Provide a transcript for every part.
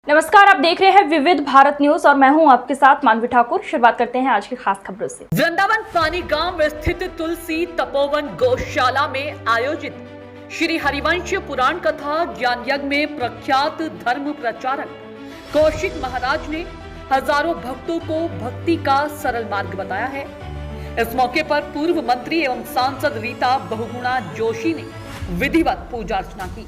नमस्कार, आप देख रहे हैं विविध भारत न्यूज और मैं हूं आपके साथ मानवी ठाकुर। शुरुआत करते हैं आज की खास खबरों से। वृंदावन पानी गांव में स्थित तुलसी तपोवन गौशाला में आयोजित श्री हरिवंश पुराण कथा ज्ञान यज्ञ में प्रख्यात धर्म प्रचारक कौशिक महाराज ने हजारों भक्तों को भक्ति का सरल मार्ग बताया है। इस मौके पर पूर्व मंत्री एवं सांसद रीता बहुगुणा जोशी ने विधिवत पूजा अर्चना की।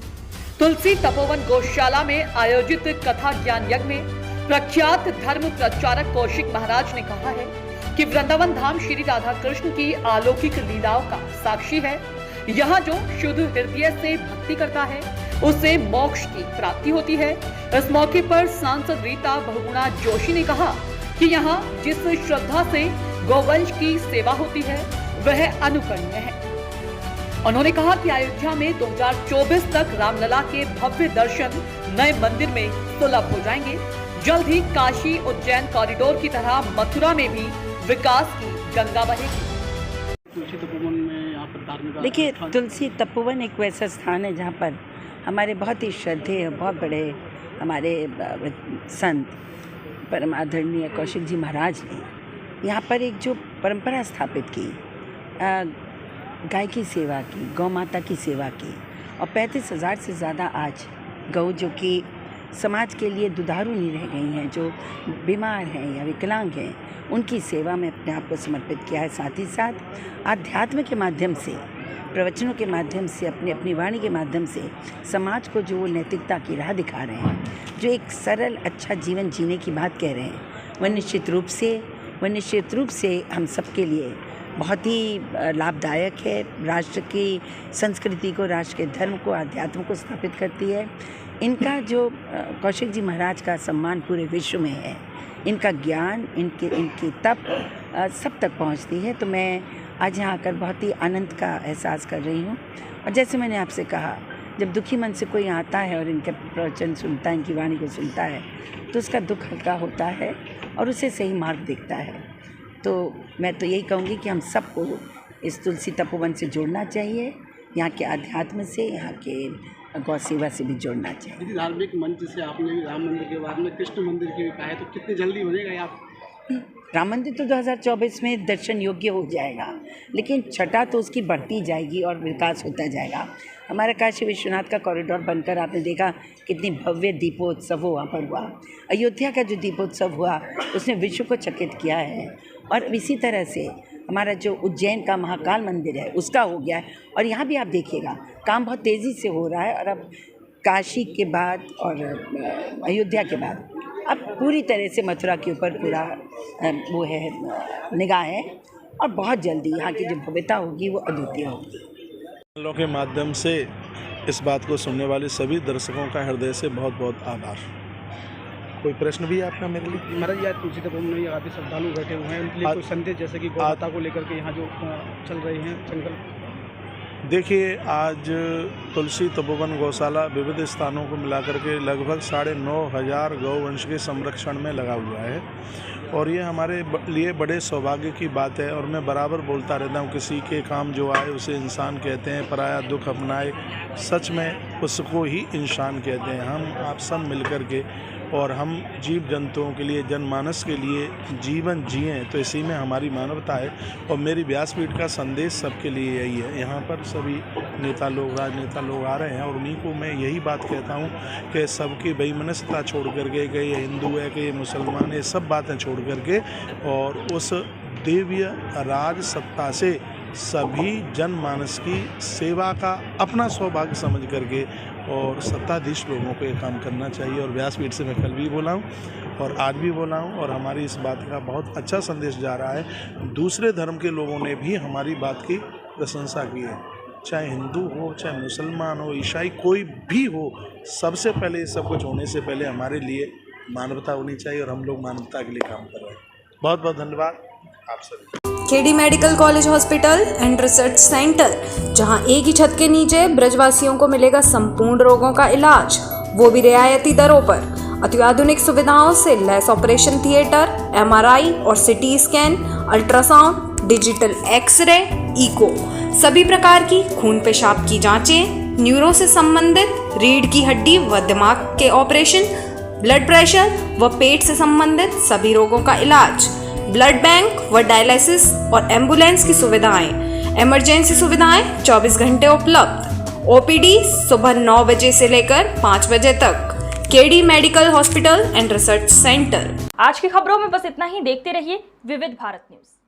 तुलसी तपोवन गौशाला में आयोजित कथा ज्ञान यज्ञ में प्रख्यात धर्म प्रचारक कौशिक महाराज ने कहा है कि वृंदावन धाम श्री राधा कृष्ण की अलौकिक लीलाओं का साक्षी है। यहाँ जो शुद्ध हृदय से भक्ति करता है उसे मोक्ष की प्राप्ति होती है। इस मौके पर सांसद रीता बहुगुणा जोशी ने कहा कि यहाँ जिस श्रद्धा से गौवंश की सेवा होती है वह अनुकरणीय है। उन्होंने कहा कि अयोध्या में 2024 तक रामलला के भव्य दर्शन नए मंदिर में सुलभ हो जाएंगे। जल्द ही काशी उज्जैन कॉरिडोर की तरह मथुरा में भी विकास की गंगा बहेगी। तुलसी तपोवन में यहाँ पर धार्मिक देखिए, तुलसी तपोवन एक वैसा स्थान है जहाँ पर हमारे बहुत ही श्रद्धेय बहुत बड़े हमारे संत परम आदरणीय कौशिक जी महाराज ने यहाँ पर एक जो परंपरा स्थापित की, गाय की सेवा की, गौ माता की सेवा की और 35,000 से ज़्यादा आज गौ जो कि समाज के लिए दुधारू नहीं रह गई हैं, जो बीमार हैं या विकलांग हैं, उनकी सेवा में अपने आप को समर्पित किया है। साथ ही साथ आध्यात्म के माध्यम से, प्रवचनों के माध्यम से, अपनी वाणी के माध्यम से समाज को जो नैतिकता की राह दिखा रहे हैं, जो एक सरल अच्छा जीवन जीने की बात कह रहे हैं, वह निश्चित रूप से हम सबके लिए बहुत ही लाभदायक है। राष्ट्र की संस्कृति को, राष्ट्र के धर्म को, अध्यात्म को स्थापित करती है। इनका जो कौशिक जी महाराज का सम्मान पूरे विश्व में है, इनका ज्ञान, इनकी तप सब तक पहुंचती है। तो मैं आज यहाँ आकर बहुत ही आनंद का एहसास कर रही हूँ। और जैसे मैंने आपसे कहा, जब दुखी मन से कोई आता है और इनके प्रवचन सुनता है, इनकी वाणी को सुनता है, तो उसका दुख हल्का होता है और उसे सही मार्ग दिखता है। तो मैं तो यही कहूँगी कि हम सबको इस तुलसी तपोवन से जुड़ना चाहिए, यहाँ के अध्यात्म से, यहाँ के गौ सेवा से भी जुड़ना चाहिए। धार्मिक मंच से आपने राम मंदिर के बाद में कृष्ण मंदिर की भी कहा है, तो कितनी जल्दी बनेगा आप? राम मंदिर तो 2024 में दर्शन योग्य हो जाएगा, लेकिन छठा तो उसकी बढ़ती जाएगी और विकास होता जाएगा। हमारा काशी विश्वनाथ का कॉरिडोर बनकर आपने देखा कितनी भव्य दीपोत्सव वहाँ पर हुआ। अयोध्या का जो दीपोत्सव हुआ उसने विश्व को चकित किया है। और इसी तरह से हमारा जो उज्जैन का महाकाल मंदिर है उसका हो गया है। और यहाँ भी आप देखिएगा काम बहुत तेज़ी से हो रहा है। और अब काशी के बाद और अयोध्या के बाद अब पूरी तरह से मथुरा के ऊपर पूरा वो है निगाह है। और बहुत जल्दी यहाँ की जो भव्यता होगी वो अद्वितीय होगी। चैनलों के माध्यम से इस बात को सुनने वाले सभी दर्शकों का हृदय से बहुत बहुत आभार। कोई प्रश्न भी है आपका मेरे लिए? महाराज, यार तुलसी तपोवन में काफ़ी श्रद्धालु बैठे हुए हैं, उनके लिए कोई संदेश जैसे कि गौ माता को लेकर के यहाँ जो चल रहे हैं संकल्प? देखिए, आज तुलसी तपोवन गौशाला विविध स्थानों को मिलाकर के लगभग 9,500 गौवंश के संरक्षण में लगा हुआ है। और ये हमारे लिए बड़े सौभाग्य की बात है। और मैं बराबर बोलता रहता हूँ, किसी के काम जो आए उसे इंसान कहते हैं, पराया दुख अपनाए सच में उसको ही इंसान कहते हैं। हम आप सब मिलकर के और हम जीव जंतुओं के लिए, जनमानस के लिए जीवन जिएं, तो इसी में हमारी मानवता है। और मेरी व्यासपीठ का संदेश सबके लिए यही है। यहाँ पर सभी नेता लोग, राजनेता लोग आ रहे हैं और उन्हीं को मैं यही बात कहता हूँ कि सबकी बेईमानता छोड़ करके, कि ये हिंदू है, कि ये मुसलमान है, सब बातें छोड़ करके और उस देवीय राज सत्ता से सभी जनमानस की सेवा का अपना सौभाग्य समझ करके और सत्ताधीश लोगों को ये काम करना चाहिए। और व्यासपीठ से मैं कल भी बोला हूँ और आज भी बोला हूँ और हमारी इस बात का बहुत अच्छा संदेश जा रहा है। दूसरे धर्म के लोगों ने भी हमारी बात की प्रशंसा की है, चाहे हिंदू हो, चाहे मुसलमान हो, ईसाई, कोई भी हो। सबसे पहले ये सब कुछ होने से पहले हमारे लिए मानवता होनी चाहिए और हम लोग मानवता के लिए काम कर रहे हैं। बहुत बहुत धन्यवाद आप सभी। KD medical college hospital and research centre, जहां एक ही छत के नीचे ब्रजवासियों को मिलेगा संपूर्ण रोगों का इलाज, वो भी रियायती दरों पर। अत्याधुनिक सुविधाओं से लैस ऑपरेशन थिएटर, MRI और CT scan, ultrasound, digital x-ray, echo, सभी प्रकार की खून पेशाब की जांचें, न्यूरो से संबंधित रीढ़ की हड्डी व दिमाग के ऑपरेशन, ब्लड प्रेशर व पेट से संबंधित सभी रोगों का इलाज, ब्लड बैंक व डायलिसिस और एम्बुलेंस की सुविधाएं, इमरजेंसी सुविधाएं 24 घंटे उपलब्ध। ओपीडी सुबह 9 बजे से लेकर 5 बजे तक। KD medical hospital and research centre. आज की खबरों में बस इतना ही। देखते रहिए विविध भारत न्यूज।